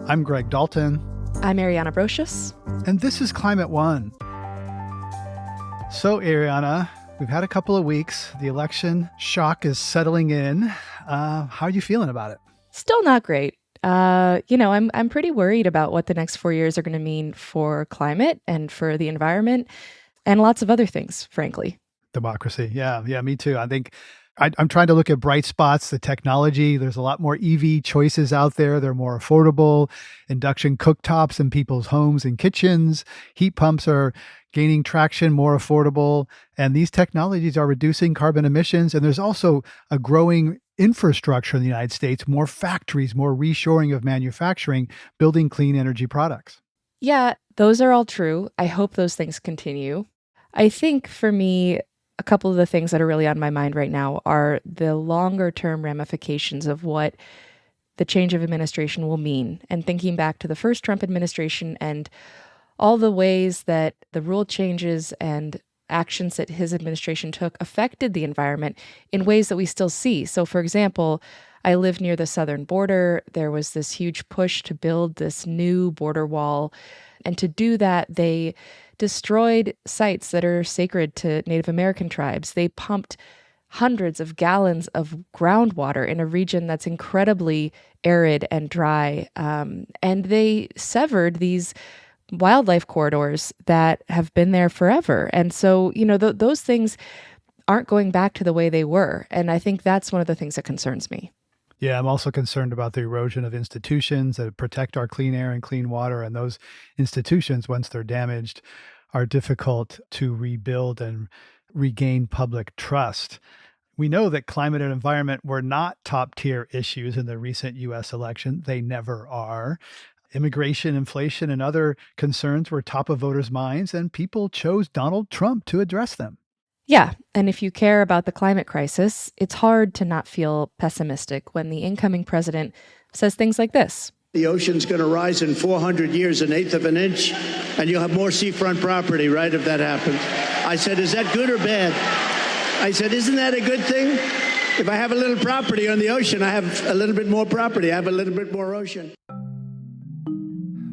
I'm Greg Dalton. I'm Ariana Brocious. And this is Climate One. So, Ariana, we've had a couple of weeks. The election shock is settling in. How are you feeling about it? Still not great. I'm pretty worried about what the next 4 years are going to mean for climate and for the environment and lots of other things, frankly. Democracy. Yeah, me too. I think I'm trying to look at bright spots, the technology. There's a lot more EV choices out there. They're more affordable. Induction cooktops in people's homes and kitchens. Heat pumps are gaining traction, more affordable. And these technologies are reducing carbon emissions. And there's also a growing infrastructure in the United States, more factories, more reshoring of manufacturing, building clean energy products. Yeah, those are all true. I hope those things continue. I think for me, a couple of the things that are really on my mind right now are the longer term ramifications of what the change of administration will mean. And thinking back to the first Trump administration and all the ways that the rule changes and actions that his administration took affected the environment in ways that we still see. So, for example, I live near the southern border. There was this huge push to build this new border wall. And to do that, they destroyed sites that are sacred to Native American tribes. They pumped hundreds of gallons of groundwater in a region that's incredibly arid and dry. And they severed these wildlife corridors that have been there forever. And so, those things aren't going back to the way they were. And I think that's one of the things that concerns me. Yeah, I'm also concerned about the erosion of institutions that protect our clean air and clean water. And those institutions, once they're damaged, are difficult to rebuild and regain public trust. We know that climate and environment were not top-tier issues in the recent U.S. election. They never are. Immigration, inflation, and other concerns were top of voters' minds, and people chose Donald Trump to address them. Yeah, and if you care about the climate crisis, it's hard to not feel pessimistic when the incoming president says things like this. The ocean's going to rise in 400 years, an eighth of an inch, and you'll have more seafront property, right, if that happens. I said, is that good or bad? I said, isn't that a good thing? If I have a little property on the ocean, I have a little bit more property. I have a little bit more ocean.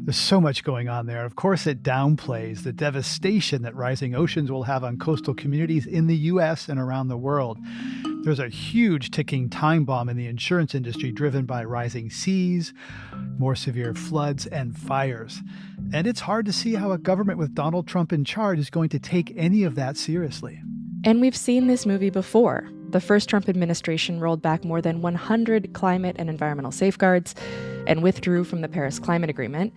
There's so much going on there. Of course, it downplays the devastation that rising oceans will have on coastal communities in the U.S. and around the world. There's a huge ticking time bomb in the insurance industry driven by rising seas, more severe floods, and fires. And it's hard to see how a government with Donald Trump in charge is going to take any of that seriously. And we've seen this movie before. The first Trump administration rolled back more than 100 climate and environmental safeguards and withdrew from the Paris Climate Agreement.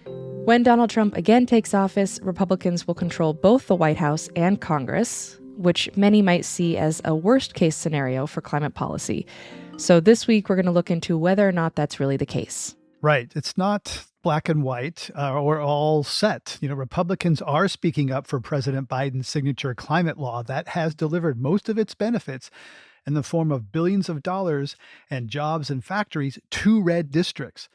When Donald Trump again takes office, Republicans will control both the White House and Congress, which many might see as a worst-case scenario for climate policy. So this week, we're going to look into whether or not that's really the case. Right. It's not black and white or all set. Republicans are speaking up for President Biden's signature climate law that has delivered most of its benefits in the form of billions of dollars and jobs and factories to red districts.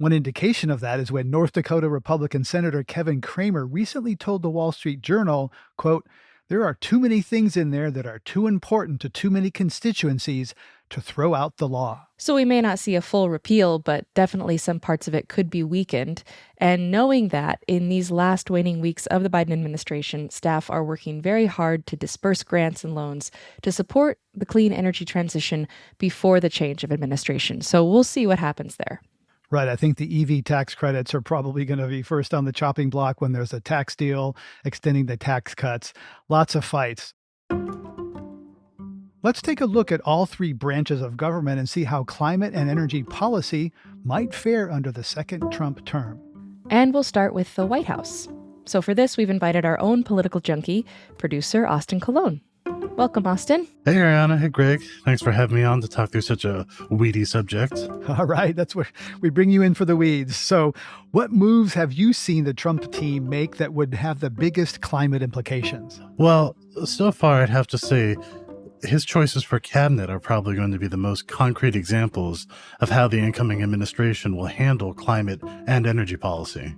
One indication of that is when North Dakota Republican Senator Kevin Cramer recently told the Wall Street Journal, quote, "There are too many things in there that are too important to too many constituencies to throw out the law." So we may not see a full repeal, but definitely some parts of it could be weakened. And knowing that in these last waning weeks of the Biden administration, staff are working very hard to disperse grants and loans to support the clean energy transition before the change of administration. So we'll see what happens there. Right. I think the EV tax credits are probably going to be first on the chopping block when there's a tax deal, extending the tax cuts. Lots of fights. Let's take a look at all three branches of government and see how climate and energy policy might fare under the second Trump term. And we'll start with the White House. So for this, we've invited our own political junkie, producer Austin Colon. Welcome, Austin. Hey, Ariana. Hey, Greg. Thanks for having me on to talk through such a weedy subject. All right. That's what we bring you in for the weeds. So what moves have you seen the Trump team make that would have the biggest climate implications? Well, so far, I'd have to say his choices for cabinet are probably going to be the most concrete examples of how the incoming administration will handle climate and energy policy.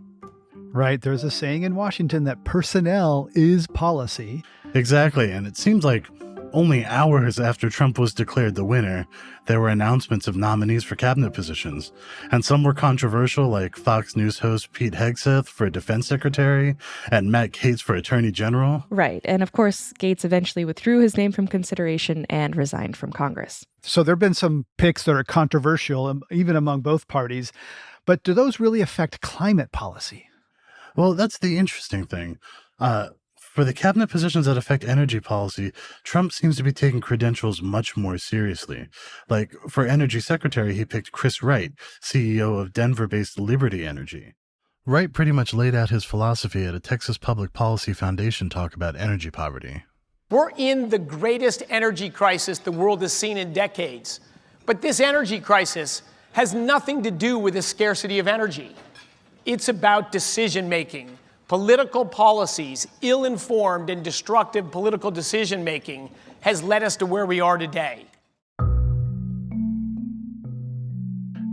Right. There's a saying in Washington that personnel is policy. Exactly. And it seems like Only hours after Trump was declared the winner, there were announcements of nominees for cabinet positions, and some were controversial, like Fox News host Pete Hegseth for defense secretary and Matt Gaetz for attorney general. Right. And of course, Gates eventually withdrew his name from consideration and resigned from Congress. So there have been some picks that are controversial, even among both parties. But do those really affect climate policy? Well, that's the interesting thing. For the cabinet positions that affect energy policy, Trump seems to be taking credentials much more seriously. Like, for energy secretary, he picked Chris Wright, CEO of Denver-based Liberty Energy. Wright pretty much laid out his philosophy at a Texas Public Policy Foundation talk about energy poverty. We're in the greatest energy crisis the world has seen in decades. But this energy crisis has nothing to do with the scarcity of energy. It's about decision-making. Political policies, ill-informed and destructive political decision-making has led us to where we are today.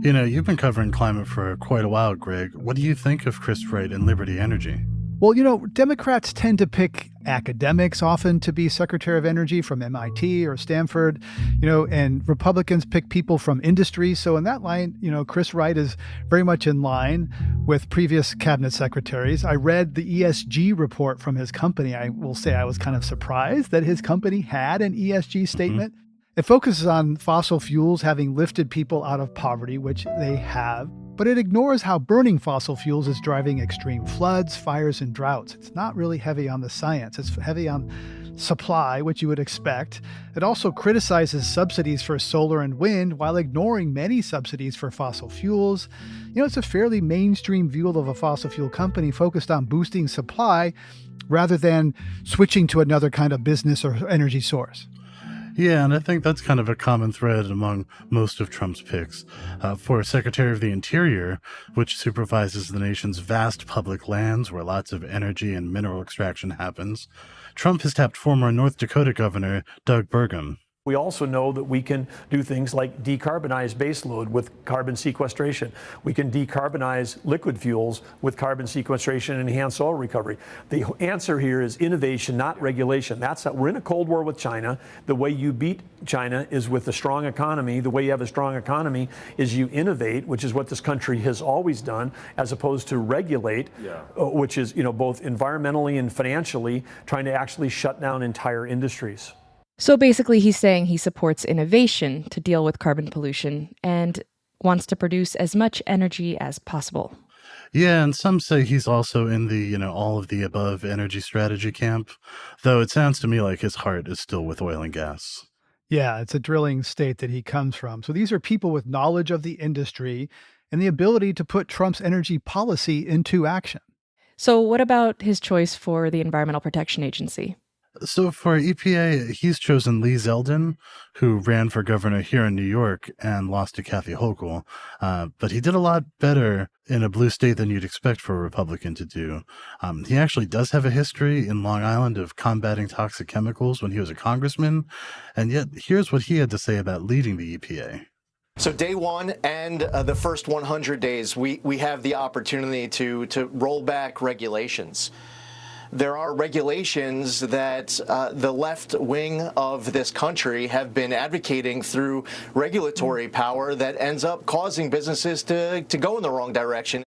You know, you've been covering climate for quite a while, Greg. What do you think of Chris Wright and Liberty Energy? Well, Democrats tend to pick academics often to be Secretary of Energy from MIT or Stanford, and Republicans pick people from industry. So in that line, Chris Wright is very much in line with previous cabinet secretaries. I read the ESG report from his company. I will say I was kind of surprised that his company had an ESG statement. It focuses on fossil fuels having lifted people out of poverty, which they have, but it ignores how burning fossil fuels is driving extreme floods, fires, and droughts. It's not really heavy on the science. It's heavy on supply, which you would expect. It also criticizes subsidies for solar and wind while ignoring many subsidies for fossil fuels. It's a fairly mainstream view of a fossil fuel company focused on boosting supply rather than switching to another kind of business or energy source. Yeah, and I think that's kind of a common thread among most of Trump's picks. For Secretary of the Interior, which supervises the nation's vast public lands where lots of energy and mineral extraction happens, Trump has tapped former North Dakota Governor Doug Burgum. We also know that we can do things like decarbonize baseload with carbon sequestration. We can decarbonize liquid fuels with carbon sequestration and enhance oil recovery. The answer here is innovation, not regulation. We're in a Cold War with China. The way you beat China is with a strong economy. The way you have a strong economy is you innovate, which is what this country has always done, as opposed to regulate, which is both environmentally and financially trying to actually shut down entire industries. So basically, he's saying he supports innovation to deal with carbon pollution and wants to produce as much energy as possible. Yeah, and some say he's also in the, all of the above energy strategy camp, though it sounds to me like his heart is still with oil and gas. Yeah, it's a drilling state that he comes from. So these are people with knowledge of the industry and the ability to put Trump's energy policy into action. So what about his choice for the Environmental Protection Agency? So for EPA, he's chosen Lee Zeldin, who ran for governor here in New York and lost to Kathy Hochul. But he did a lot better in a blue state than you'd expect for a Republican to do. He actually does have a history in Long Island of combating toxic chemicals when he was a congressman. And yet, here's what he had to say about leading the EPA. So day one and the first 100 days, we have the opportunity to roll back regulations. There are regulations that the left wing of this country have been advocating through regulatory power that ends up causing businesses to go in the wrong direction.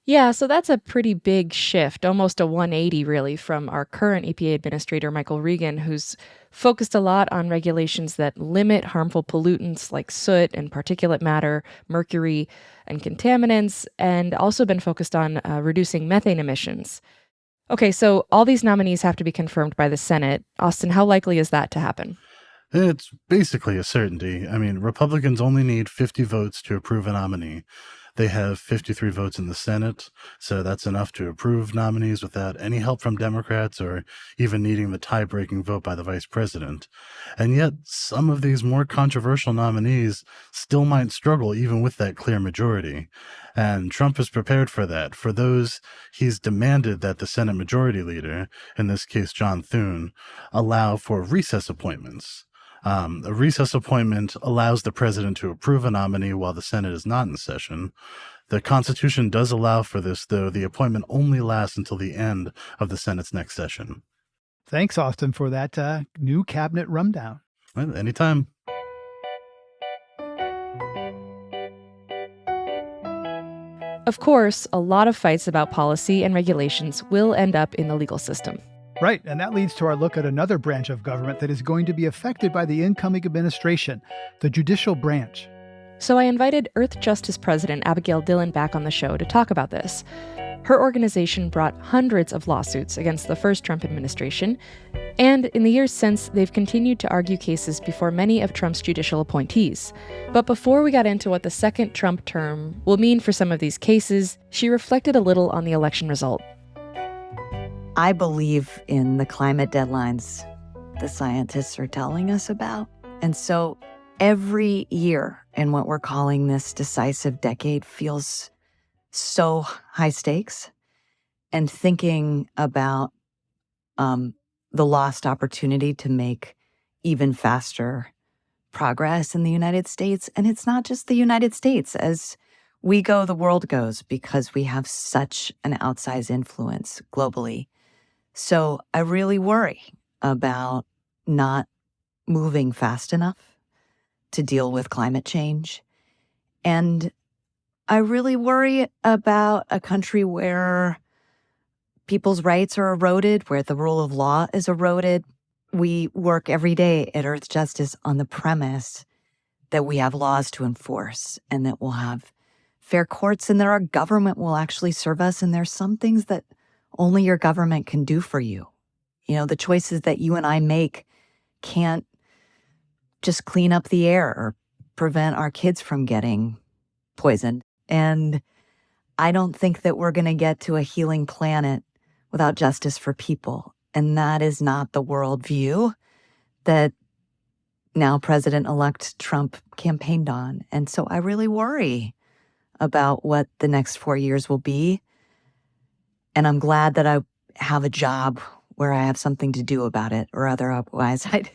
Yeah, so that's a pretty big shift, almost a 180 really, from our current EPA administrator, Michael Regan, who's focused a lot on regulations that limit harmful pollutants like soot and particulate matter, mercury, and contaminants, and also been focused on reducing methane emissions. Okay, so all these nominees have to be confirmed by the Senate. Austin, how likely is that to happen? It's basically a certainty. I mean, Republicans only need 50 votes to approve a nominee. They have 53 votes in the Senate, so that's enough to approve nominees without any help from Democrats or even needing the tie-breaking vote by the vice president. And yet, some of these more controversial nominees still might struggle even with that clear majority. And Trump is prepared for that. For those, he's demanded that the Senate Majority Leader, in this case John Thune, allow for recess appointments. A recess appointment allows the president to approve a nominee while the Senate is not in session. The Constitution does allow for this, though the appointment only lasts until the end of the Senate's next session. Thanks, Austin, for that new cabinet rundown. Well, anytime. Of course, a lot of fights about policy and regulations will end up in the legal system. Right, and that leads to our look at another branch of government that is going to be affected by the incoming administration, the judicial branch. So I invited Earthjustice President Abigail Dillen back on the show to talk about this. Her organization brought hundreds of lawsuits against the first Trump administration, and in the years since, they've continued to argue cases before many of Trump's judicial appointees. But before we got into what the second Trump term will mean for some of these cases, she reflected a little on the election result. I believe in the climate deadlines the scientists are telling us about. And so every year in what we're calling this decisive decade feels so high stakes. And thinking about the lost opportunity to make even faster progress in the United States. And it's not just the United States. As we go, the world goes, because we have such an outsized influence globally. So I really worry about not moving fast enough to deal with climate change. And I really worry about a country where people's rights are eroded, where the rule of law is eroded. We work every day at Earthjustice on the premise that we have laws to enforce and that we'll have fair courts and that our government will actually serve us. And there's some things that only your government can do for you. You know, the choices that you and I make can't just clean up the air or prevent our kids from getting poisoned. And I don't think that we're going to get to a healing planet without justice for people. And that is not the worldview that now President-elect Trump campaigned on. And so I really worry about what the next 4 years will be. And I'm glad that I have a job where I have something to do about it, or otherwise I'd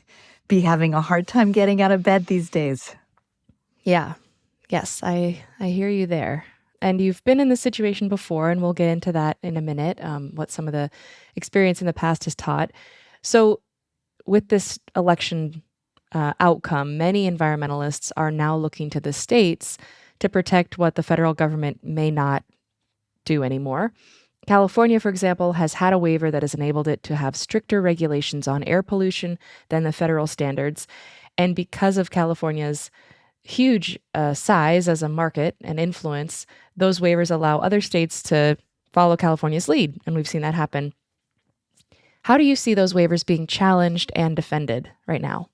be having a hard time getting out of bed these days. Yeah. Yes, I hear you there. And you've been in this situation before, and we'll get into that in a minute, what some of the experience in the past has taught. So with this election outcome, many environmentalists are now looking to the states to protect what the federal government may not do anymore. California, for example, has had a waiver that has enabled it to have stricter regulations on air pollution than the federal standards. And because of California's huge size as a market and influence, those waivers allow other states to follow California's lead, and we've seen that happen. How do you see those waivers being challenged and defended right now?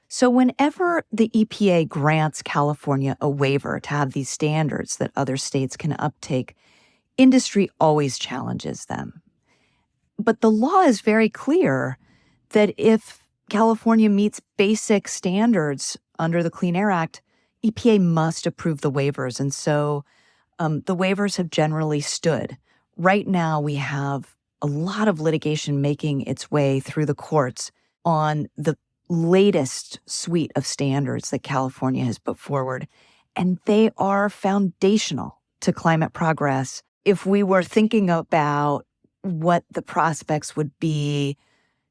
So whenever the EPA grants California a waiver to have these standards that other states can uptake, industry always challenges them. But the law is very clear that if California meets basic standards under the Clean Air Act, EPA must approve the waivers. And so the waivers have generally stood. Right now, we have a lot of litigation making its way through the courts on the latest suite of standards that California has put forward. And they are foundational to climate progress. If we were thinking about what the prospects would be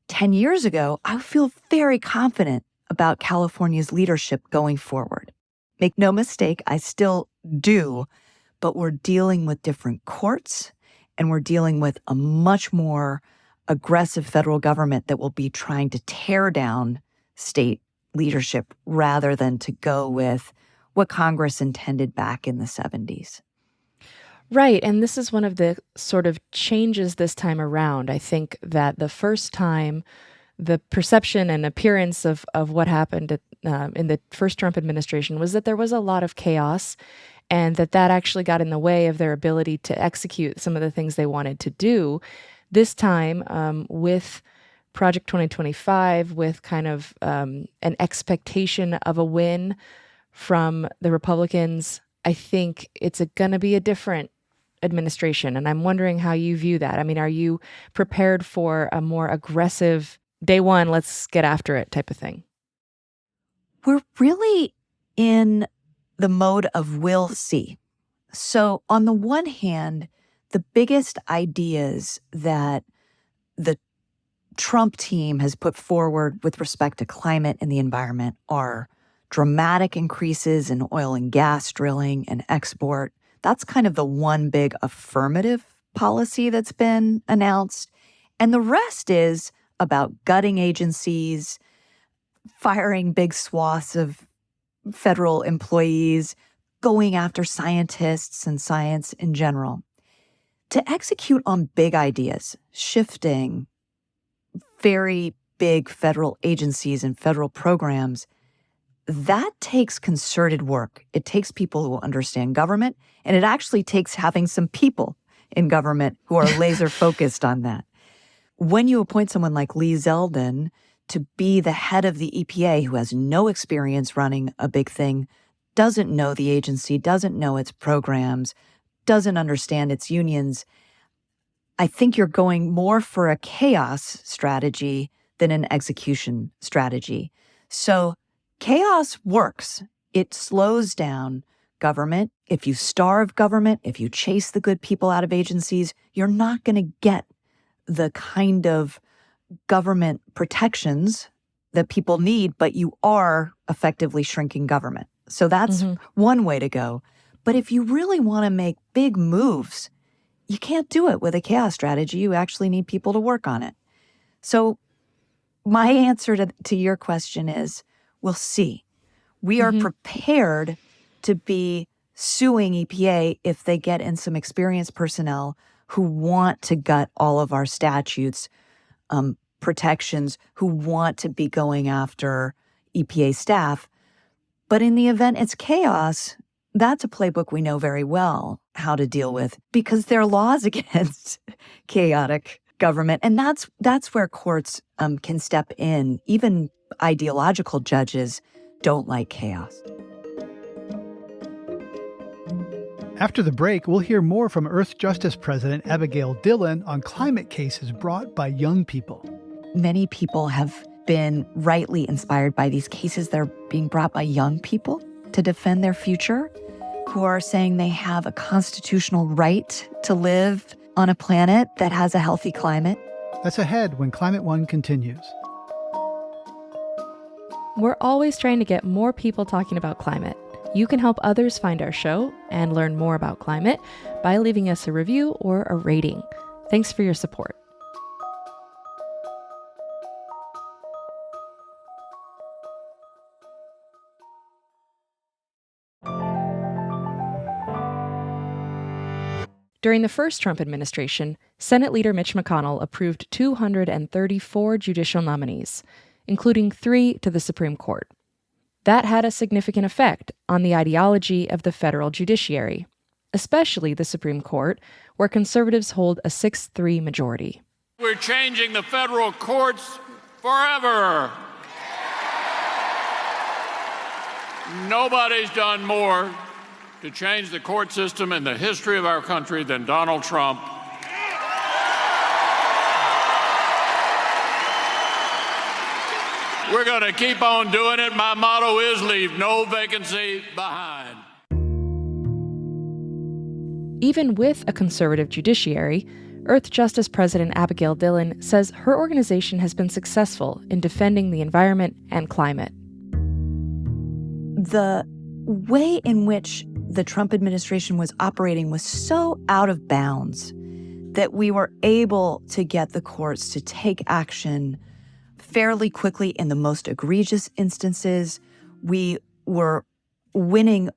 10 years ago, I feel very confident about California's leadership going forward. Make no mistake, I still do, but we're dealing with different courts, and we're dealing with a much more aggressive federal government that will be trying to tear down state leadership rather than to go with what Congress intended back in the 70s. Right, and this is one of the sort of changes this time around. I think that the first time, the perception and appearance of what happened in the first Trump administration was that there was a lot of chaos, and that actually got in the way of their ability to execute some of the things they wanted to do. This time, with Project 2025, with kind of an expectation of a win from the Republicans, I think it's going to be a different administration. And I'm wondering how you view that. I mean, are you prepared for a more aggressive day one, let's get after it type of thing? We're really in the mode of we'll see. So on the one hand, the biggest ideas that the Trump team has put forward with respect to climate and the environment are dramatic increases in oil and gas drilling and export. That's kind of the one big affirmative policy that's been announced. And the rest is about gutting agencies, firing big swaths of federal employees, going after scientists and science in general. To execute on big ideas, shifting very big federal agencies and federal programs, that takes concerted work. It takes people who understand government, and it actually takes having some people in government who are laser focused on that. When you appoint someone like Lee Zeldin to be the head of the EPA, who has no experience running a big thing, doesn't know the agency, doesn't know its programs, doesn't understand its unions, I think you're going more for a chaos strategy than an execution strategy. So chaos works. It slows down government. If you starve government, if you chase the good people out of agencies, you're not going to get the kind of government protections that people need, but you are effectively shrinking government. So that's one way to go. But if you really want to make big moves, you can't do it with a chaos strategy. You actually need people to work on it. So my answer to your question is, we'll see. We are prepared to be suing EPA if they get in some experienced personnel who want to gut all of our statutes, protections, who want to be going after EPA staff. But in the event it's chaos, that's a playbook we know very well how to deal with because there are laws against chaotic government. And that's where courts can step in. Even ideological judges don't like chaos. After the break, we'll hear more from Earthjustice President Abigail Dillen on climate cases brought by young people. Many people have been rightly inspired by these cases that are being brought by young people to defend their future, who are saying they have a constitutional right to live on a planet that has a healthy climate. That's ahead when Climate One continues. We're always trying to get more people talking about climate. You can help others find our show and learn more about climate by leaving us a review or a rating. Thanks for your support. During the first Trump administration, Senate Leader Mitch McConnell approved 234 judicial nominees, including 3 to the Supreme Court. That had a significant effect on the ideology of the federal judiciary, especially the Supreme Court, where conservatives hold a 6-3 majority. We're changing the federal courts forever. Nobody's done more to change the court system in the history of our country than Donald Trump. We're going to keep on doing it. My motto is leave no vacancy behind. Even with a conservative judiciary, Earthjustice President Abigail Dillen says her organization has been successful in defending the environment and climate. The way in which the Trump administration was operating was so out of bounds that we were able to get the courts to take action fairly quickly in the most egregious instances. We were winning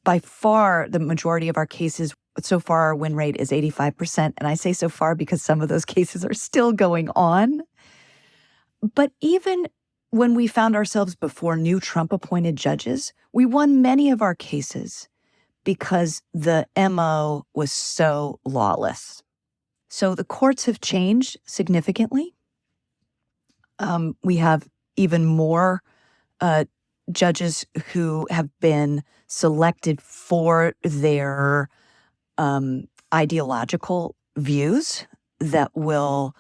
by far the majority of our cases. So far, our win rate is 85%. And I say so far because some of those cases are still going on. But even when we found ourselves before new Trump-appointed judges, we won many of our cases because the MO was so lawless. So the courts have changed significantly. We have even more judges who have been selected for their ideological views that will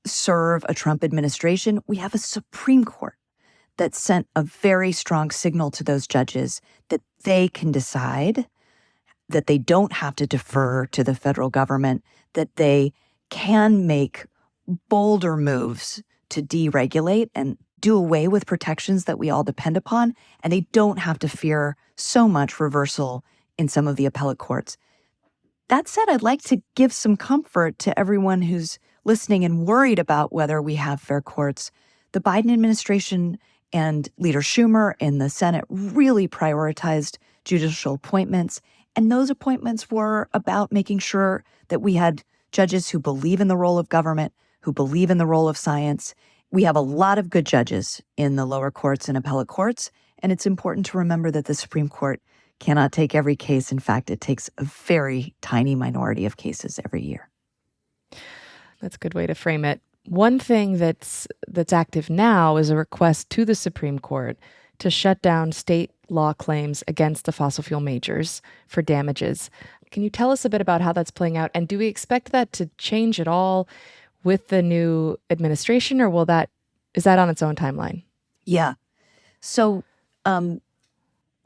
serve a Trump administration. We have a Supreme Court that sent a very strong signal to those judges that they can decide, that they don't have to defer to the federal government, that they can make bolder moves to deregulate and do away with protections that we all depend upon, and they don't have to fear so much reversal in some of the appellate courts. That said, I'd like to give some comfort to everyone who's listening and worried about whether we have fair courts. The Biden administration and Leader Schumer in the Senate really prioritized judicial appointments, and those appointments were about making sure that we had judges who believe in the role of government, who believe in the role of science. We have a lot of good judges in the lower courts and appellate courts, and it's important to remember that the Supreme Court cannot take every case. In fact, it takes a very tiny minority of cases every year. That's a good way to frame it. One thing that's active now is a request to the Supreme Court to shut down state law claims against the fossil fuel majors for damages. Can you tell us a bit about how that's playing out? And do we expect that to change at all with the new administration, or is that on its own timeline? Yeah. So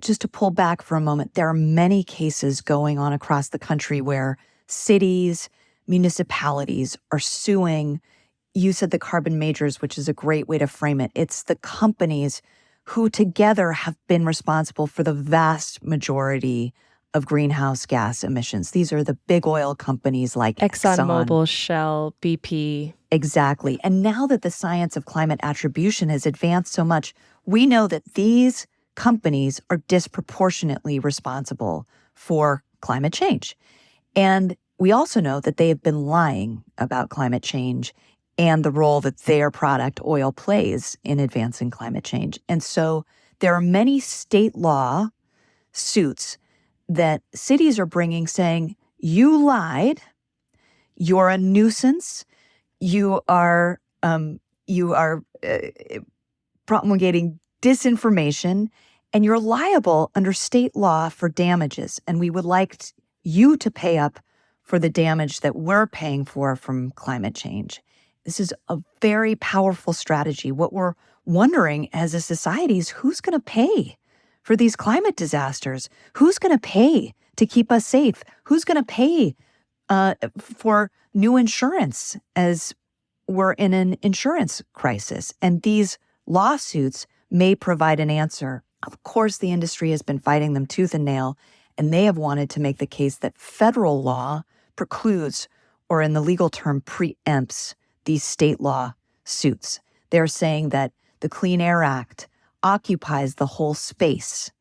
just to pull back for a moment, there are many cases going on across the country where cities, municipalities are suing. You said the carbon majors, which is a great way to frame it. It's the companies who together have been responsible for the vast majority of greenhouse gas emissions. These are the big oil companies like ExxonMobil, Shell, BP. Exactly. And now that the science of climate attribution has advanced so much, we know that these companies are disproportionately responsible for climate change. And we also know that they have been lying about climate change and the role that their product, oil, plays in advancing climate change. And so there are many state law suits that cities are bringing saying, you lied, you're a nuisance, you are promulgating disinformation, and you're liable under state law for damages. And we would like you to pay up for the damage that we're paying for from climate change. This is a very powerful strategy. What we're wondering as a society is who's going to pay for these climate disasters? Who's going to pay to keep us safe? Who's going to pay for new insurance as we're in an insurance crisis? And these lawsuits may provide an answer. Of course, the industry has been fighting them tooth and nail, and they have wanted to make the case that federal law precludes, or in the legal term, preempts these state law suits. They're saying that the Clean Air Act occupies the whole space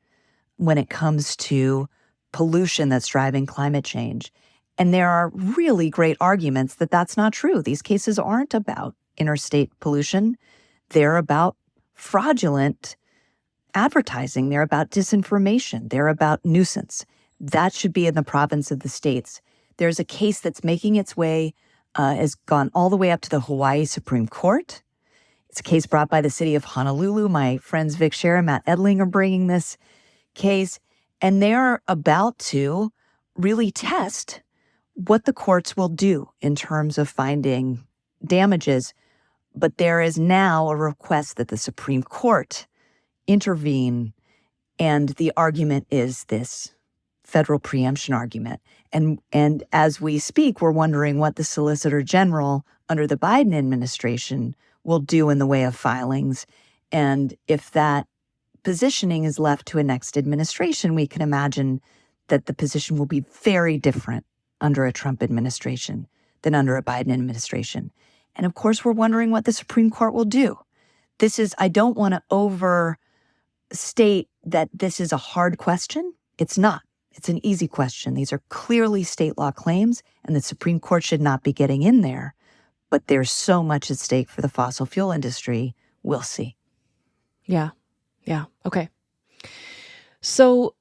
when it comes to pollution that's driving climate change. And there are really great arguments that that's not true. These cases aren't about interstate pollution. They're about fraudulent advertising. They're about disinformation. They're about nuisance. That should be in the province of the states. There's a case that's making its way, has gone all the way up to the Hawaii Supreme Court. It's a case brought by the city of Honolulu. My friends Vic Scher and Matt Edling are bringing this case, and they're about to really test what the courts will do in terms of finding damages. But there is now a request that the Supreme Court intervene, and the argument is this federal preemption argument. And as we speak, we're wondering what the Solicitor General under the Biden administration will do in the way of filings. And if that positioning is left to a next administration, we can imagine that the position will be very different under a Trump administration than under a Biden administration. And of course, we're wondering what the Supreme Court will do. I don't want to overstate that this is a hard question. It's not. It's an easy question. These are clearly state law claims, and the Supreme Court should not be getting in there. But there's so much at stake for the fossil fuel industry. We'll see. Yeah. Okay. So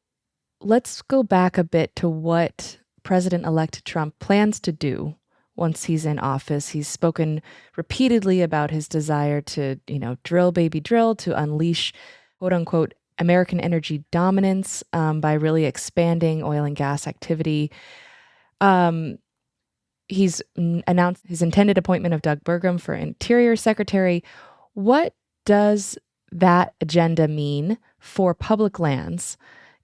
let's go back a bit to what President-elect Trump plans to do once he's in office. He's spoken repeatedly about his desire to, drill, baby, drill, to unleash, quote unquote, American energy dominance by really expanding oil and gas activity. He's announced his intended appointment of Doug Burgum for Interior Secretary. What does that agenda mean for public lands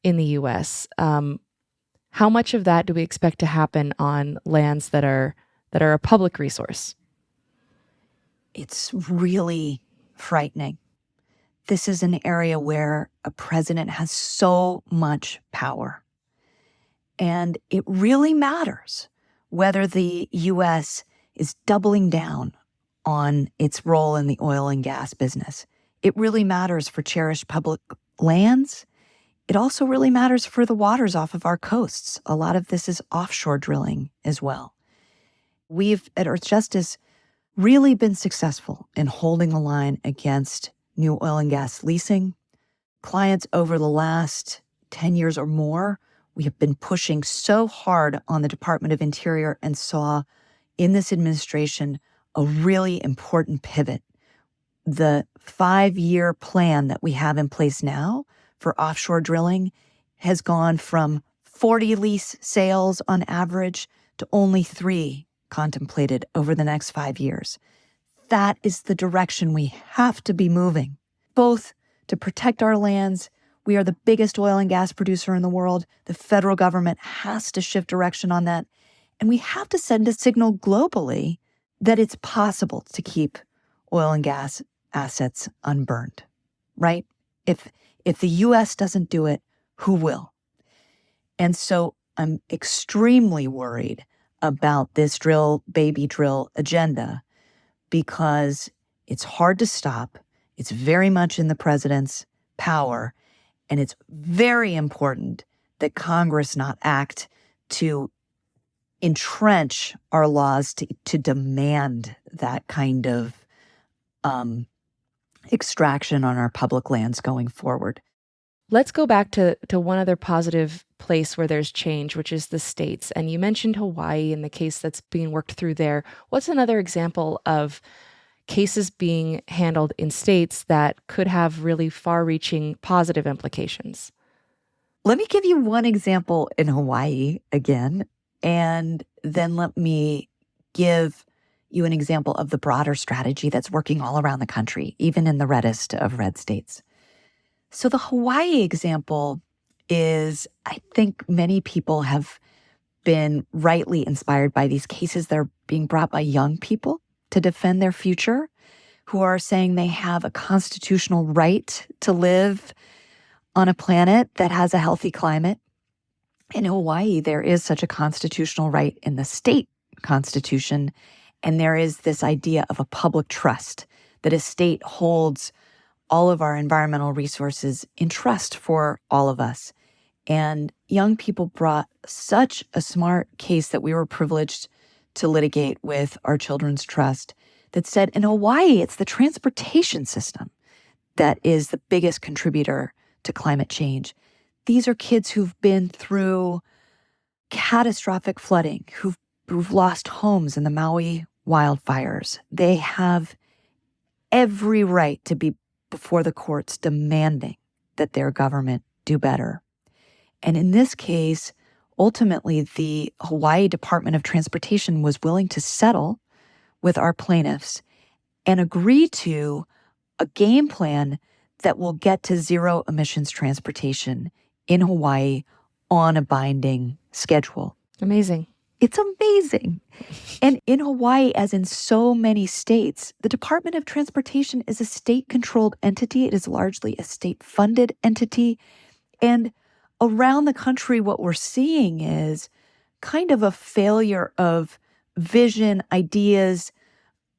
in the U.S.? How much of that do we expect to happen on lands that are a public resource? It's really frightening. This is an area where a president has so much power. And it really matters whether the U.S. is doubling down on its role in the oil and gas business. It really matters for cherished public lands. It also really matters for the waters off of our coasts. A lot of this is offshore drilling as well. We've, at Earthjustice, really been successful in holding the line against new oil and gas leasing. Clients over the last 10 years or more, we have been pushing so hard on the Department of Interior and saw in this administration a really important pivot. The 5-year plan that we have in place now for offshore drilling has gone from 40 lease sales on average to only 3 contemplated over the next 5 years. That is the direction we have to be moving, both to protect our lands. We are the biggest oil and gas producer in the world. The federal government has to shift direction on that. And we have to send a signal globally that it's possible to keep oil and gas assets unburned, right? If the U.S. doesn't do it, who will? And so I'm extremely worried about this drill, baby drill agenda because it's hard to stop. It's very much in the president's power. And it's very important that Congress not act to entrench our laws to demand that kind of extraction on our public lands going forward. Let's go back to one other positive place where there's change, which is the states. And you mentioned Hawaii and the case that's being worked through there. What's another example of cases being handled in states that could have really far-reaching positive implications? Let me give you one example in Hawaii again, and then let me give you an example of the broader strategy that's working all around the country, even in the reddest of red states. So the Hawaii example is, I think many people have been rightly inspired by these cases that are being brought by young people to defend their future, who are saying they have a constitutional right to live on a planet that has a healthy climate. In Hawaii, there is such a constitutional right in the state constitution, and there is this idea of a public trust, that a state holds all of our environmental resources in trust for all of us. And young people brought such a smart case that we were privileged to litigate with our Children's Trust that said in Hawaii, it's the transportation system that is the biggest contributor to climate change. These are kids who've been through catastrophic flooding, who've lost homes in the Maui wildfires. They have every right to be before the courts demanding that their government do better. And in this case, ultimately, the Hawaii Department of Transportation was willing to settle with our plaintiffs and agree to a game plan that will get to zero emissions transportation in Hawaii on a binding schedule. Amazing. It's amazing. And in Hawaii, as in so many states, the Department of Transportation is a state-controlled entity. It is largely a state-funded entity. And around the country, what we're seeing is kind of a failure of vision, ideas,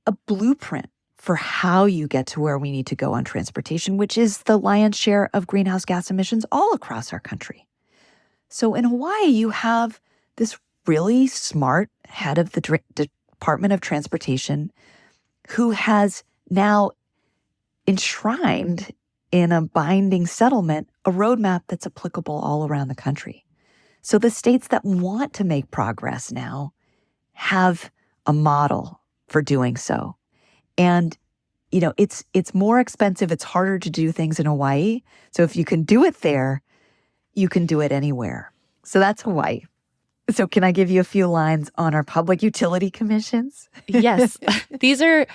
a blueprint for how you get to where we need to go on transportation, which is the lion's share of greenhouse gas emissions all across our country. So in Hawaii, you have this really smart head of the Department of Transportation who has now enshrined in a binding settlement a roadmap that's applicable all around the country. So the states that want to make progress now have a model for doing so. And, you know, it's more expensive. It's harder to do things in Hawaii. So if you can do it there, you can do it anywhere. So that's Hawaii. So can I give you a few lines on our public utility commissions? Yes. These are,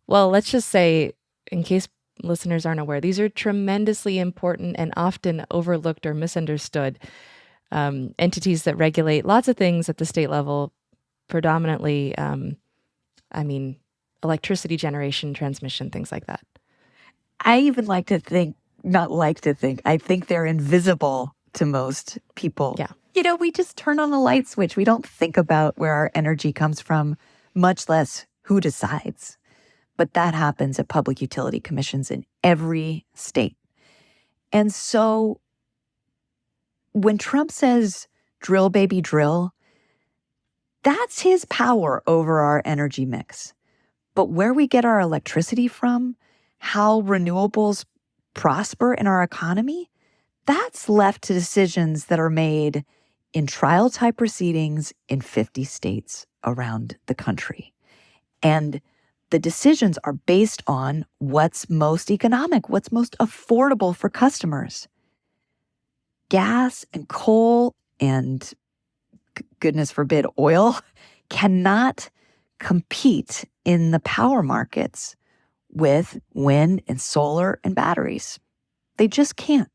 well, let's just say, in case listeners aren't aware, these are tremendously important and often overlooked or misunderstood entities that regulate lots of things at the state level, predominantly, electricity generation, transmission, things like that. I even like to think, not like to think, I think they're invisible to most people. Yeah. We just turn on a light switch. We don't think about where our energy comes from, much less who decides. But that happens at public utility commissions in every state. And so when Trump says, drill, baby, drill, that's his power over our energy mix. But where we get our electricity from, how renewables prosper in our economy, that's left to decisions that are made in trial-type proceedings in 50 states around the country. And the decisions are based on what's most economic, what's most affordable for customers. Gas and coal and, goodness forbid, oil cannot compete in the power markets with wind and solar and batteries. They just can't.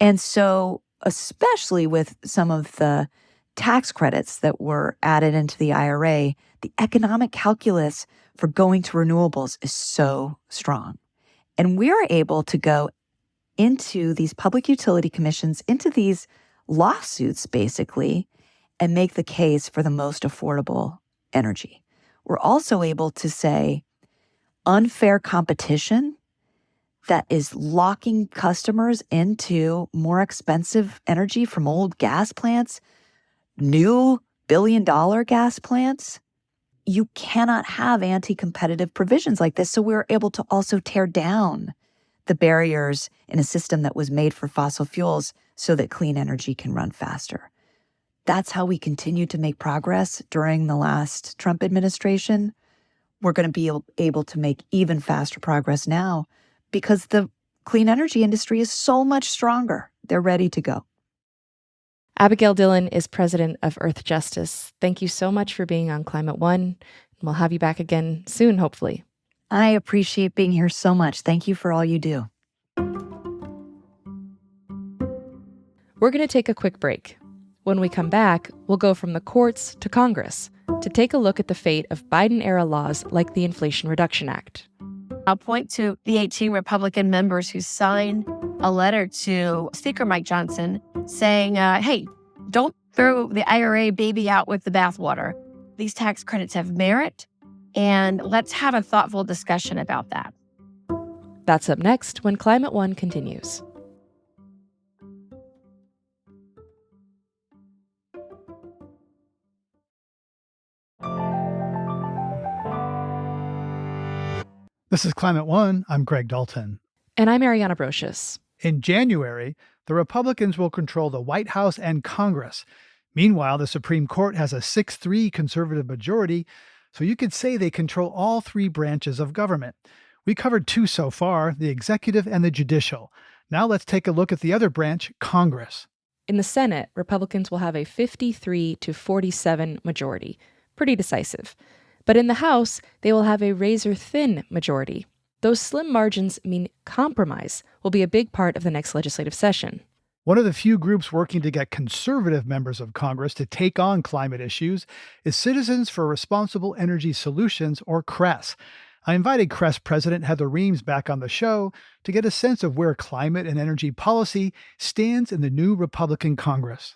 And so, especially with some of the tax credits that were added into the IRA, the economic calculus for going to renewables is so strong. And we are able to go into these public utility commissions, into these lawsuits, basically, and make the case for the most affordable energy. We're also able to say unfair competition that is locking customers into more expensive energy from old gas plants, new billion-dollar gas plants. You cannot have anti-competitive provisions like this. So we're able to also tear down the barriers in a system that was made for fossil fuels so that clean energy can run faster. That's how we continue to make progress during the last Trump administration. We're going to be able to make even faster progress now because the clean energy industry is so much stronger. They're ready to go. Abigail Dillen is president of Earthjustice. Thank you so much for being on Climate One. We'll have you back again soon, hopefully. I appreciate being here so much. Thank you for all you do. We're going to take a quick break. When we come back, we'll go from the courts to Congress to take a look at the fate of Biden-era laws like the Inflation Reduction Act. I'll point to the 18 Republican members who signed a letter to Speaker Mike Johnson saying, hey, don't throw the IRA baby out with the bathwater. These tax credits have merit, and let's have a thoughtful discussion about that. That's up next when Climate One continues. This is Climate One. I'm Greg Dalton. And I'm Ariana Brocious. In January, the Republicans will control the White House and Congress. Meanwhile, the Supreme Court has a 6-3 conservative majority, so you could say they control all three branches of government. We covered two so far, the executive and the judicial. Now let's take a look at the other branch, Congress. In the Senate, Republicans will have a 53-47 majority. Pretty decisive. But in the House, they will have a razor-thin majority. Those slim margins mean compromise will be a big part of the next legislative session. One of the few groups working to get conservative members of Congress to take on climate issues is Citizens for Responsible Energy Solutions, or CRESS. I invited CRESS President Heather Reams back on the show to get a sense of where climate and energy policy stands in the new Republican Congress.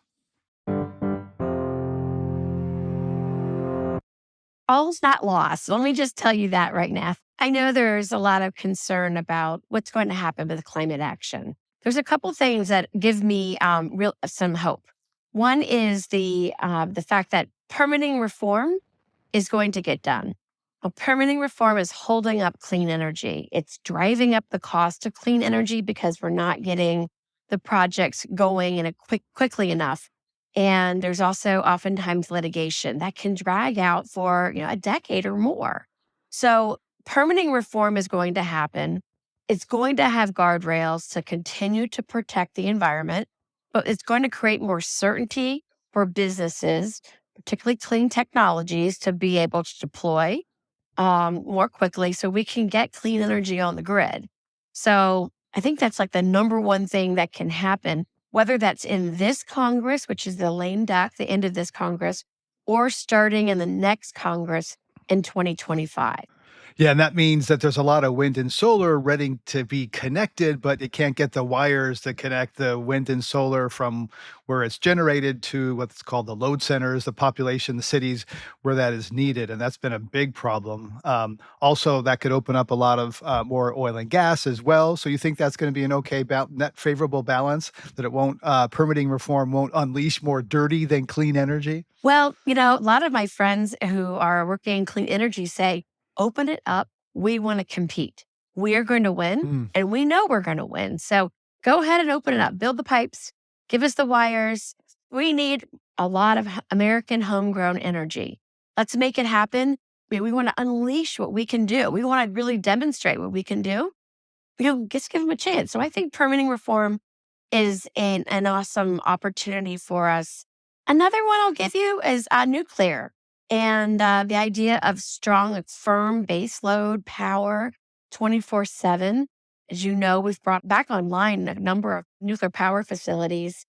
All's not lost. Let me just tell you that right now. I know there's a lot of concern about what's going to happen with climate action. There's a couple things that give me some hope. One is the fact that permitting reform is going to get done. Well, permitting reform is holding up clean energy. It's driving up the cost of clean energy because we're not getting the projects going in quickly enough. And there's also oftentimes litigation that can drag out for a decade or more. So permitting reform is going to happen. It's going to have guardrails to continue to protect the environment, but it's going to create more certainty for businesses, particularly clean technologies, to be able to deploy more quickly so we can get clean energy on the grid. So I think that's like the number one thing that can happen, whether that's in this Congress, which is the lame duck, the end of this Congress, or starting in the next Congress in 2025. Yeah, and that means that there's a lot of wind and solar ready to be connected, but it can't get the wires to connect the wind and solar from where it's generated to what's called the load centers, the population, the cities where that is needed. And that's been a big problem. Also, that could open up a lot of more oil and gas as well. So you think that's going to be an okay, net favorable balance, that it won't, permitting reform won't unleash more dirty than clean energy? Well, a lot of my friends who are working in clean energy say, open it up. We want to compete. We are going to win, Hmm. and we know we're going to win. So go ahead and open it up. Build the pipes. Give us the wires. We need a lot of American homegrown energy. Let's make it happen. We want to unleash what we can do. We want to really demonstrate what we can do. Just give them a chance. So I think permitting reform is an awesome opportunity for us. Another one I'll give you is nuclear and the idea of strong, firm baseload power 24/7. As you know, we've brought back online a number of nuclear power facilities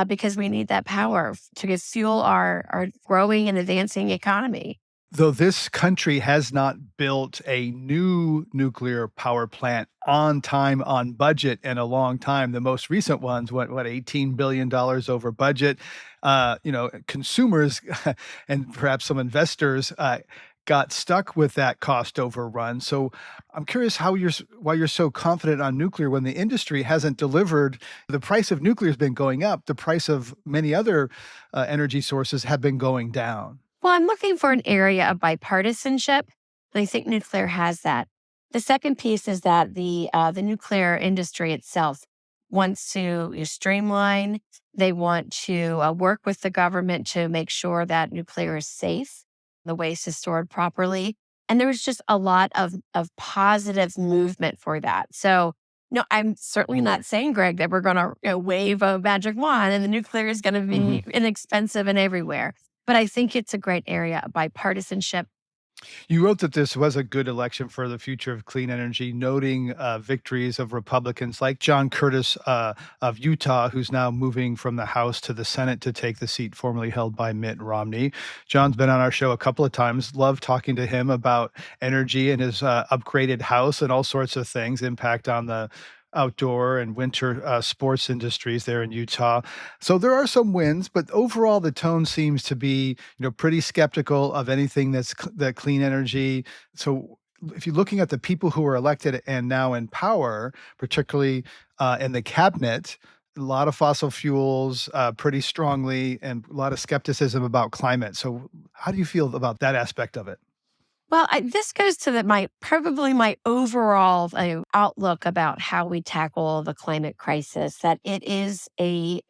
because we need that power to fuel our growing and advancing economy. Though this country has not built a new nuclear power plant on time, on budget in a long time. The most recent ones, $18 billion over budget. Consumers and perhaps some investors got stuck with that cost overrun. So I'm curious why you're so confident on nuclear when the industry hasn't delivered. The price of nuclear has been going up. The price of many other energy sources have been going down. Well, I'm looking for an area of bipartisanship, and I think nuclear has that. The second piece is that the nuclear industry itself wants to streamline. They want to work with the government to make sure that nuclear is safe, the waste is stored properly, and there's just a lot of positive movement for that. So, no, I'm certainly not saying, Greg, that we're going to wave a magic wand and the nuclear is going to be inexpensive and everywhere. But I think it's a great area of bipartisanship. You wrote that this was a good election for the future of clean energy, noting victories of Republicans like John Curtis of Utah, who's now moving from the House to the Senate to take the seat formerly held by Mitt Romney. John's been on our show a couple of times. Love talking to him about energy and his upgraded house and all sorts of things, impact on the outdoor and winter sports industries there in Utah. So there are some wins, but overall the tone seems to be, pretty skeptical of anything that clean energy. So if you're looking at the people who are elected and now in power, particularly in the cabinet, a lot of fossil fuels pretty strongly and a lot of skepticism about climate. So how do you feel about that aspect of it? Well, this goes to probably my overall outlook about how we tackle the climate crisis, that it is a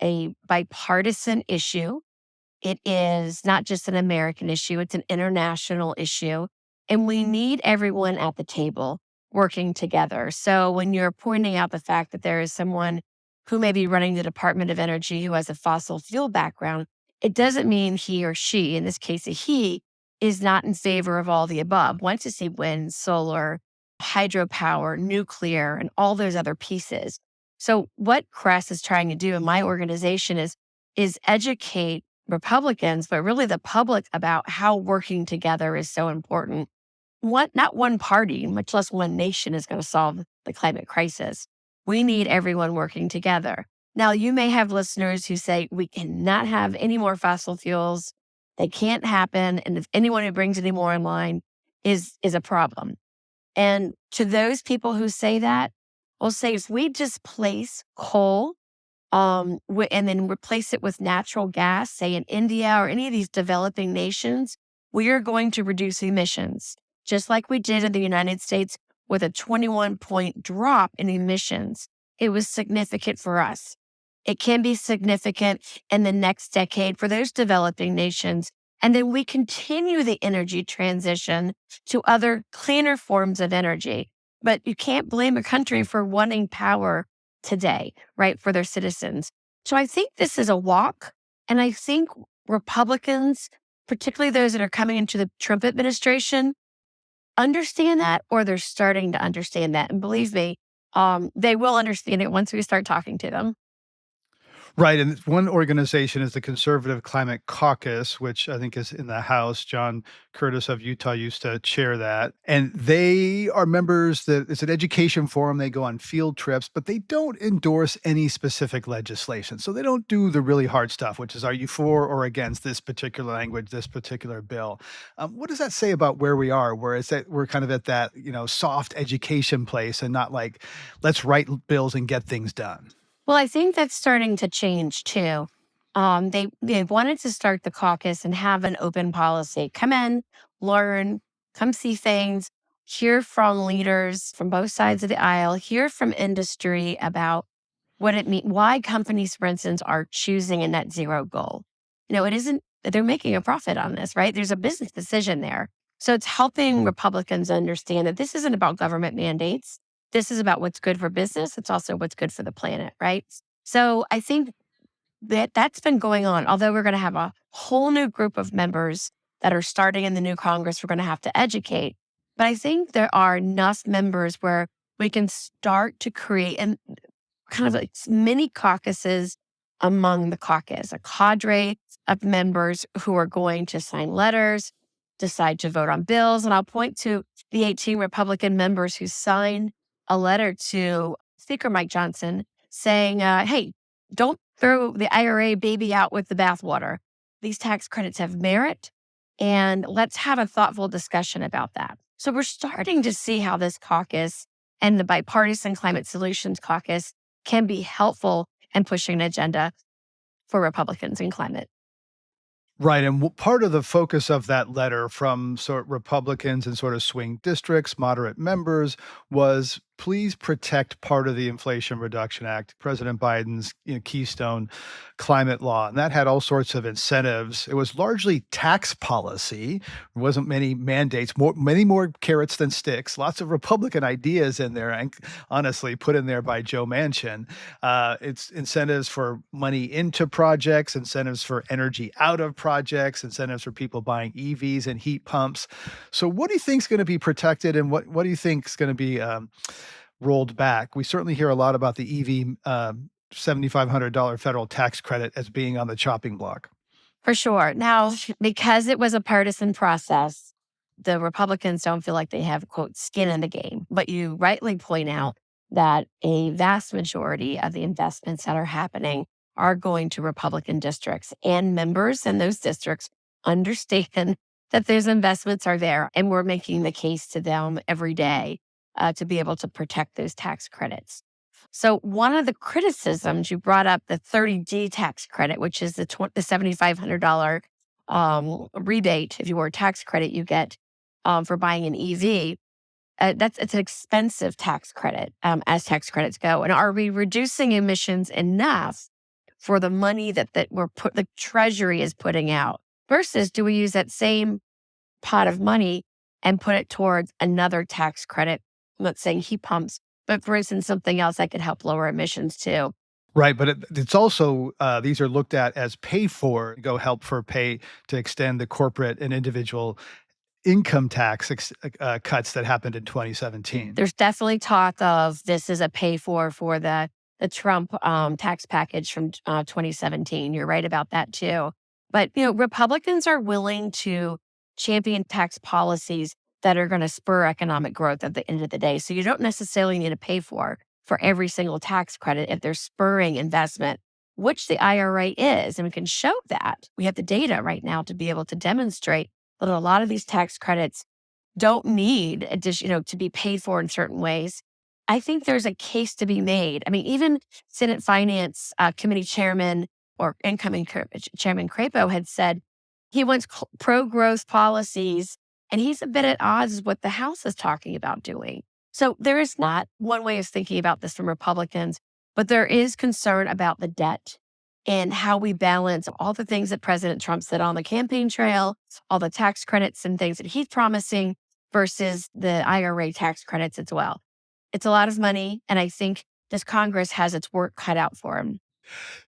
bipartisan issue. It is not just an American issue, it's an international issue. And we need everyone at the table working together. So when you're pointing out the fact that there is someone who may be running the Department of Energy who has a fossil fuel background, it doesn't mean he or she, in this case, a he, is not in favor of all the above, wants to see wind, solar, hydropower, nuclear, and all those other pieces. So what Crest is trying to do in my organization is educate Republicans, but really the public, about how working together is so important. Not one party, much less one nation, is going to solve the climate crisis. We need everyone working together. Now, you may have listeners who say we cannot have any more fossil fuels. They can't happen. And if anyone who brings any more in line is a problem. And to those people who say that, we'll say if we displace coal and then replace it with natural gas, say in India or any of these developing nations, we are going to reduce emissions, just like we did in the United States with a 21-point drop in emissions. It was significant for us. It can be significant in the next decade for those developing nations. And then we continue the energy transition to other cleaner forms of energy. But you can't blame a country for wanting power today, right, for their citizens. So I think this is a walk. And I think Republicans, particularly those that are coming into the Trump administration, understand that, or they're starting to understand that. And believe me, they will understand it once we start talking to them. Right, and one organization is the Conservative Climate Caucus, which I think is in the House. John Curtis of Utah used to chair that, and they are members that it's an education forum. They go on field trips, but they don't endorse any specific legislation. So they don't do the really hard stuff, which is, are you for or against this particular language, this particular bill? What does that say about where we are? Where is that we're kind of at that, soft education place and not like, let's write bills and get things done. Well, I think that's starting to change too. They wanted to start the caucus and have an open policy. Come in, learn, come see things, hear from leaders from both sides of the aisle, hear from industry about what it means, why companies, for instance, are choosing a net zero goal. It isn't that they're making a profit on this, right? There's a business decision there. So it's helping Republicans understand that this isn't about government mandates. This is about what's good for business. It's also what's good for the planet, right? So I think that that's been going on. Although we're going to have a whole new group of members that are starting in the new Congress, we're going to have to educate. But I think there are enough members where we can start to create kind of like mini caucuses among the caucus, a cadre of members who are going to sign letters, decide to vote on bills. And I'll point to the 18 Republican members who signed a letter to Speaker Mike Johnson saying, hey, don't throw the IRA baby out with the bathwater. These tax credits have merit, and let's have a thoughtful discussion about that. So we're starting to see how this caucus and the Bipartisan Climate Solutions Caucus can be helpful in pushing an agenda for Republicans in climate. Right. And part of the focus of that letter from sort of Republicans and sort of swing districts, moderate members, was please protect part of the Inflation Reduction Act, President Biden's keystone climate law. And that had all sorts of incentives. It was largely tax policy. There wasn't many mandates, many more carrots than sticks. Lots of Republican ideas in there, and honestly, put in there by Joe Manchin. It's incentives for money into projects, incentives for energy out of projects, incentives for people buying EVs and heat pumps. So what do you think is going to be protected, and what do you think is going to be rolled back? We certainly hear a lot about the EV $7,500 federal tax credit as being on the chopping block. For sure. Now, because it was a partisan process, the Republicans don't feel like they have, quote, skin in the game. But you rightly point out that a vast majority of the investments that are happening are going to Republican districts, and members in those districts understand that those investments are there, and we're making the case to them every day to be able to protect those tax credits. So one of the criticisms, you brought up the 30D tax credit, which is the $7,500 rebate, if you were a tax credit you get for buying an EV. It's an expensive tax credit as tax credits go. And are we reducing emissions enough for the money that the Treasury is putting out? Versus, do we use that same pot of money and put it towards another tax credit, let's say heat pumps, but for instance, something else that could help lower emissions too? Right, but it's also these are looked at as pay for, help for pay to extend the corporate and individual income tax cuts that happened in 2017. There's definitely talk of this is a pay for the Trump tax package from 2017. You're right about that too. But Republicans are willing to champion tax policies that are going to spur economic growth at the end of the day. So you don't necessarily need to pay for every single tax credit if they're spurring investment, which the IRA is. And we can show that. We have the data right now to be able to demonstrate that a lot of these tax credits don't need to be paid for in certain ways. I think there's a case to be made. I mean, even Senate Finance Committee Chairman or incoming Chairman Crapo had said he wants pro-growth policies, and he's a bit at odds with what the House is talking about doing. So there is not one way of thinking about this from Republicans, but there is concern about the debt and how we balance all the things that President Trump said on the campaign trail, all the tax credits and things that he's promising versus the IRA tax credits as well. It's a lot of money, and I think this Congress has its work cut out for him.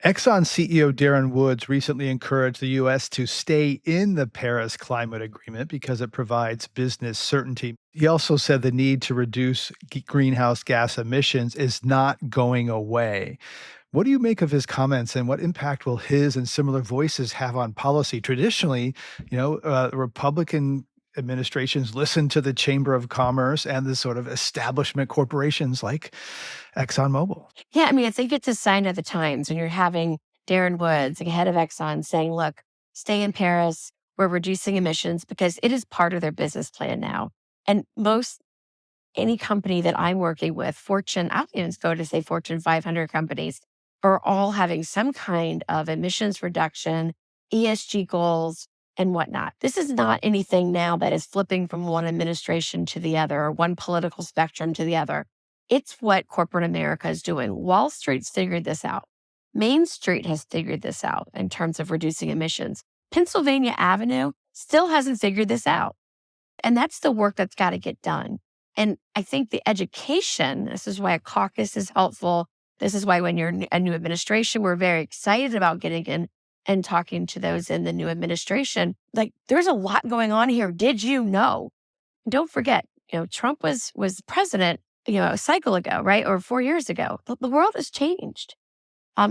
Exxon CEO Darren Woods recently encouraged the U.S. to stay in the Paris Climate Agreement because it provides business certainty. He also said the need to reduce greenhouse gas emissions is not going away. What do you make of his comments, and what impact will his and similar voices have on policy? Traditionally, Republican administrations listen to the Chamber of Commerce and the sort of establishment corporations like ExxonMobil. Yeah, I mean, I think it's a sign of the times when you're having Darren Woods, like head of Exxon, saying, look, stay in Paris. We're reducing emissions because it is part of their business plan now. And any company that I'm working with, Fortune, I'll even go to say Fortune 500 companies, are all having some kind of emissions reduction, ESG goals, and whatnot. This is not anything now that is flipping from one administration to the other or one political spectrum to the other. It's what corporate America is doing. Wall Street's figured this out. Main Street has figured this out in terms of reducing emissions. Pennsylvania Avenue still hasn't figured this out. And that's the work that's got to get done. And I think the education, this is why a caucus is helpful. This is why when you're a new administration, we're very excited about getting in and talking to those in the new administration. Like, there's a lot going on here. Did you know? Don't forget, Trump was president, a cycle ago, right? Or 4 years ago. The world has changed.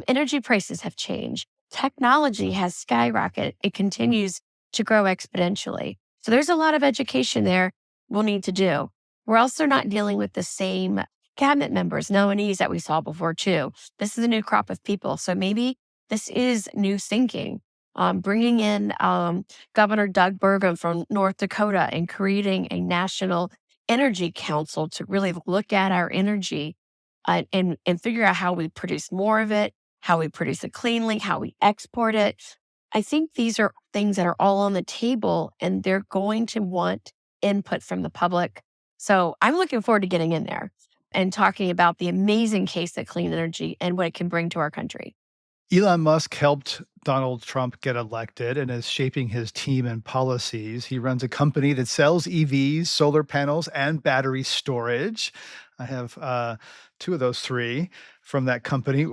Energy prices have changed. Technology has skyrocketed. It continues to grow exponentially. So there's a lot of education there we'll need to do. We're also not dealing with the same cabinet members, nominees that we saw before too. This is a new crop of people. So maybe this is new thinking. Bringing in Governor Doug Burgum from North Dakota and creating a national energy council to really look at our energy and figure out how we produce more of it, how we produce it cleanly, how we export it. I think these are things that are all on the table, and they're going to want input from the public. So I'm looking forward to getting in there and talking about the amazing case that clean energy and what it can bring to our country. Elon Musk helped Donald Trump get elected and is shaping his team and policies. He runs a company that sells EVs, solar panels, and battery storage. I have two of those three from that company.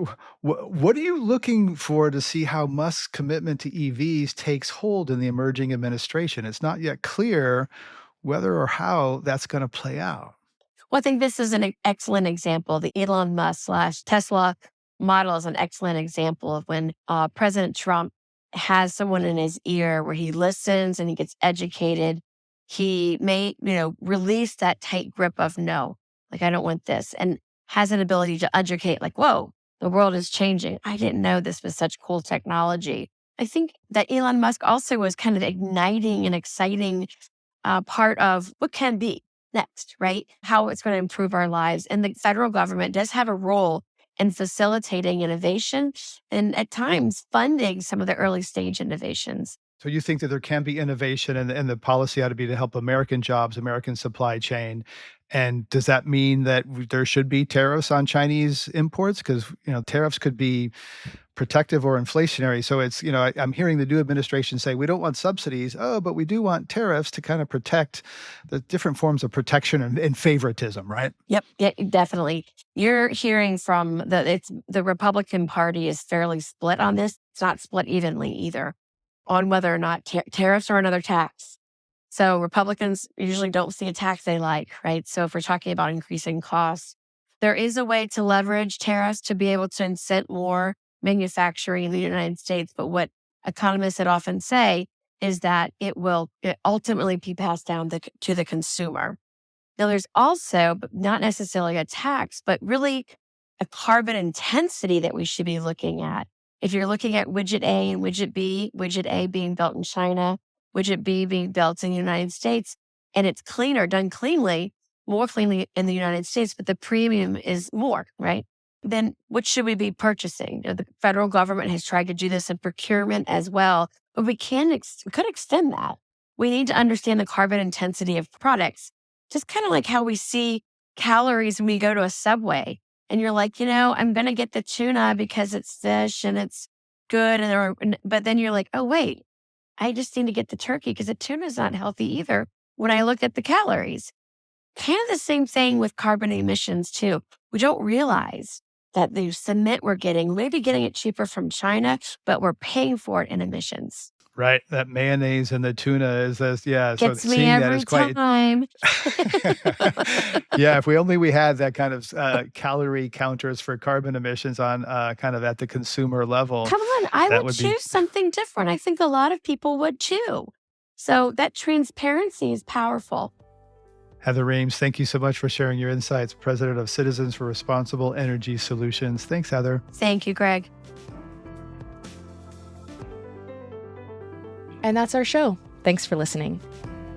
What are you looking for to see how Musk's commitment to EVs takes hold in the emerging administration? It's not yet clear whether or how that's going to play out. Well, I think this is an excellent example. The Elon Musk / Tesla model is an excellent example of when President Trump has someone in his ear where he listens and he gets educated. He may, release that tight grip of no, like, I don't want this, and has an ability to educate, like, whoa, the world is changing. I didn't know this was such cool technology. I think that Elon Musk also was kind of igniting and exciting part of what can be next, right? How it's going to improve our lives. And the federal government does have a role in facilitating innovation and at times funding some of the early stage innovations. So you think that there can be innovation and the policy ought to be to help American jobs, American supply chain. And does that mean that there should be tariffs on Chinese imports? Because, tariffs could be protective or inflationary. So it's, I'm hearing the new administration say, we don't want subsidies. Oh, but we do want tariffs to kind of protect the different forms of protection and favoritism, right? Yep, yeah, definitely. You're hearing from the Republican Party is fairly split on this. It's not split evenly either on whether or not tariffs are another tax. So Republicans usually don't see a tax they like, right? So if we're talking about increasing costs, there is a way to leverage tariffs to be able to incent more manufacturing in the United States. But what economists would often say is that it will ultimately be passed down to the consumer. Now, there's also, but not necessarily a tax, but really a carbon intensity that we should be looking at. If you're looking at widget A and widget B, widget A being built in China, widget B being built in the United States, and it's cleaner, done cleanly, more cleanly in the United States, but the premium is more, right? Then what should we be purchasing? The federal government has tried to do this in procurement as well, but we could extend that. We need to understand the carbon intensity of products, just kind of like how we see calories when we go to a Subway. And you're like, I'm going to get the tuna because it's fish and it's good. But then you're like, oh, wait, I just need to get the turkey because the tuna is not healthy either when I look at the calories. Kind of the same thing with carbon emissions too. We don't realize that the cement we're getting, maybe getting it cheaper from China, but we're paying for it in emissions. Right. That mayonnaise and the tuna is this, yeah. So Gets me seeing that every is quite, time. yeah. If we only we had that kind of calorie counters for carbon emissions on kind of at the consumer level, Come on, I that would would be. choose something different. I think a lot of people would too. So that transparency is powerful. Heather Reams, thank you so much for sharing your insights, President of Citizens for Responsible Energy Solutions. Thanks, Heather. Thank you, Greg. And that's our show. Thanks for listening.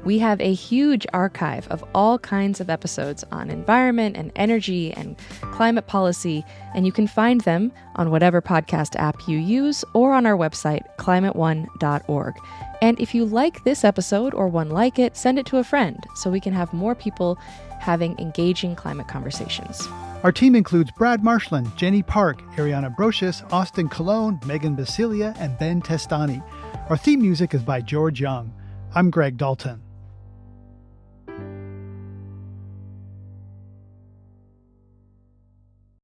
We have a huge archive of all kinds of episodes on environment and energy and climate policy, and you can find them on whatever podcast app you use or on our website, climateone.org. And if you like this episode or one like it, send it to a friend so we can have more people having engaging climate conversations. Our team includes Brad Marshland, Jenny Park, Ariana Brocious, Austin Colon, Megan Basilia, and Ben Testani. Our theme music is by George Young. I'm Greg Dalton.